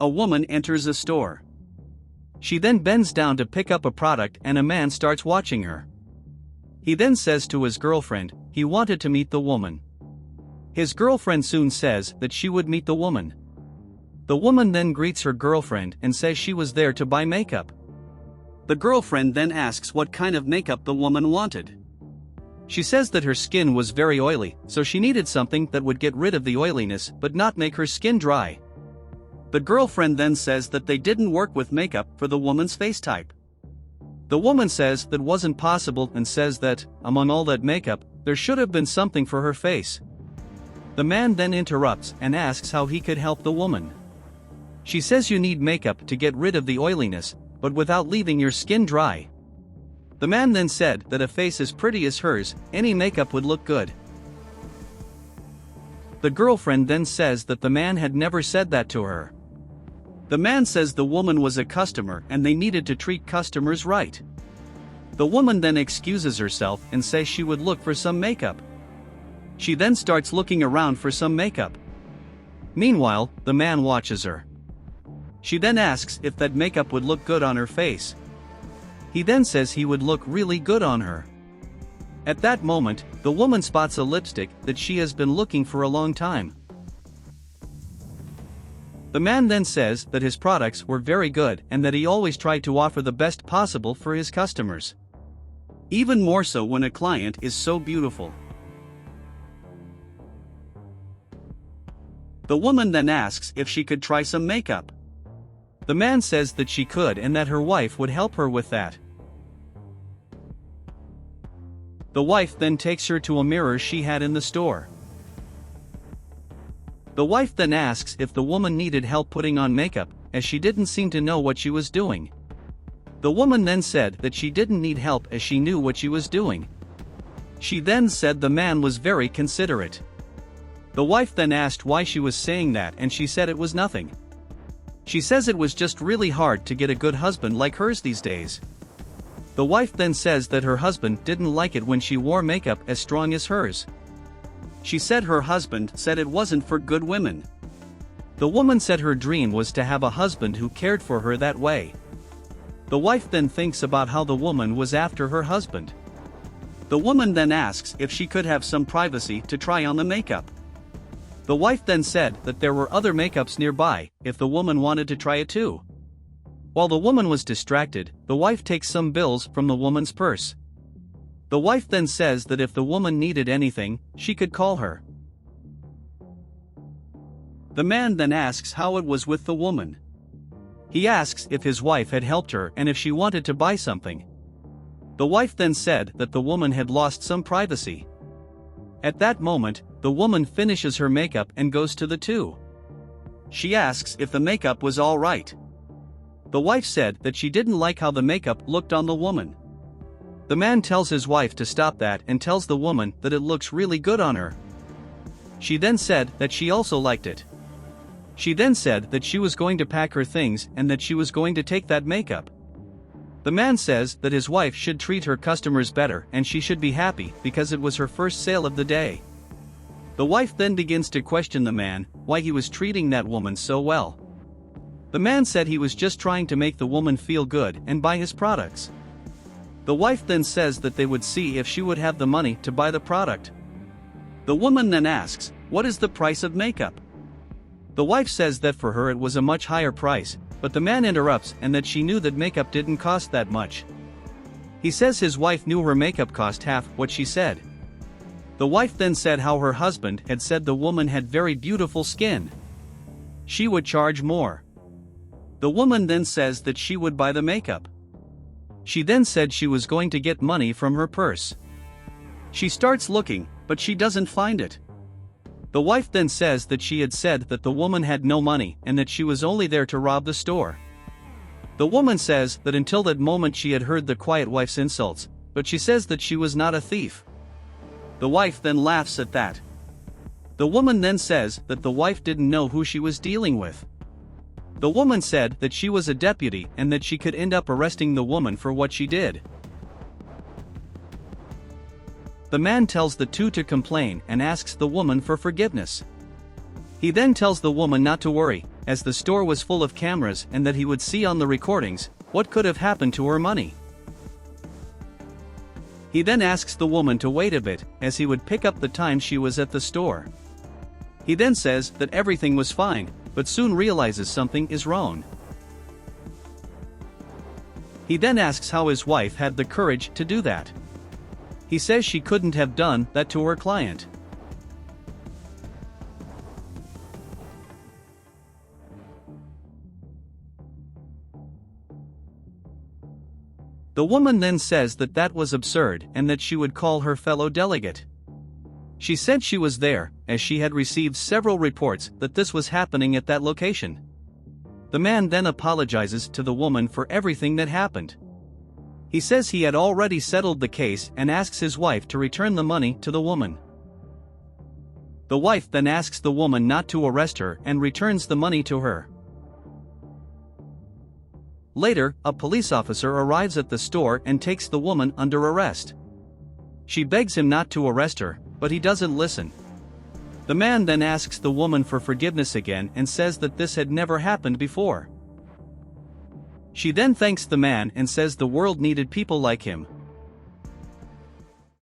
A woman enters a store. She then bends down to pick up a product and a man starts watching her. He then says to his girlfriend he wanted to meet the woman. His girlfriend soon says that she would meet the woman. The woman then greets her girlfriend and says she was there to buy makeup. The girlfriend then asks what kind of makeup the woman wanted. She says that her skin was very oily, so she needed something that would get rid of the oiliness but not make her skin dry. The girlfriend then says that they didn't work with makeup for the woman's face type. The woman says that wasn't possible and says that, among all that makeup, there should have been something for her face. The man then interrupts and asks how he could help the woman. She says you need makeup to get rid of the oiliness, but without leaving your skin dry. The man then said that a face as pretty as hers, any makeup would look good. The girlfriend then says that the man had never said that to her. The man says the woman was a customer and they needed to treat customers right. The woman then excuses herself and says she would look for some makeup. She then starts looking around for some makeup. Meanwhile, the man watches her. She then asks if that makeup would look good on her face. He then says he would look really good on her. At that moment, the woman spots a lipstick that she has been looking for a long time. The man then says that his products were very good and that he always tried to offer the best possible for his customers. Even more so when a client is so beautiful. The woman then asks if she could try some makeup. The man says that she could and that her wife would help her with that. The wife then takes her to a mirror she had in the store. The wife then asks if the woman needed help putting on makeup, as she didn't seem to know what she was doing. The woman then said that she didn't need help as she knew what she was doing. She then said the man was very considerate. The wife then asked why she was saying that and she said it was nothing. She says it was just really hard to get a good husband like hers these days. The wife then says that her husband didn't like it when she wore makeup as strong as hers. She said her husband said it wasn't for good women. The woman said her dream was to have a husband who cared for her that way. The wife then thinks about how the woman was after her husband. The woman then asks if she could have some privacy to try on the makeup. The wife then said that there were other makeups nearby if the woman wanted to try it too. While the woman was distracted, the wife takes some bills from the woman's purse. The wife then says that if the woman needed anything, she could call her. The man then asks how it was with the woman. He asks if his wife had helped her and if she wanted to buy something. The wife then said that the woman had lost some privacy. At that moment, the woman finishes her makeup and goes to the two. She asks if the makeup was all right. The wife said that she didn't like how the makeup looked on the woman. The man tells his wife to stop that and tells the woman that it looks really good on her. She then said that she also liked it. She then said that she was going to pack her things and that she was going to take that makeup. The man says that his wife should treat her customers better and she should be happy because it was her first sale of the day. The wife then begins to question the man why he was treating that woman so well. The man said he was just trying to make the woman feel good and buy his products. The wife then says that they would see if she would have the money to buy the product. The woman then asks, what is the price of makeup? The wife says that for her it was a much higher price, but the man interrupts and that she knew that makeup didn't cost that much. He says his wife knew her makeup cost half what she said. The wife then said how her husband had said the woman had very beautiful skin. She would charge more. The woman then says that she would buy the makeup. She then said she was going to get money from her purse. She starts looking, but she doesn't find it. The wife then says that she had said that the woman had no money and that she was only there to rob the store. The woman says that until that moment she had heard the quiet wife's insults, but she says that she was not a thief. The wife then laughs at that. The woman then says that the wife didn't know who she was dealing with. The woman said that she was a deputy and that she could end up arresting the woman for what she did. The man tells the two to complain and asks the woman for forgiveness. He then tells the woman not to worry, as the store was full of cameras and that he would see on the recordings what could have happened to her money. He then asks the woman to wait a bit, as he would pick up the time she was at the store. He then says that everything was fine, but soon realizes something is wrong. He then asks how his wife had the courage to do that. He says she couldn't have done that to her client. The woman then says that that was absurd and that she would call her fellow delegate. She said she was there, as she had received several reports that this was happening at that location. The man then apologizes to the woman for everything that happened. He says he had already settled the case and asks his wife to return the money to the woman. The wife then asks the woman not to arrest her and returns the money to her. Later, a police officer arrives at the store and takes the woman under arrest. She begs him not to arrest her, but he doesn't listen. The man then asks the woman for forgiveness again and says that this had never happened before. She then thanks the man and says the world needed people like him.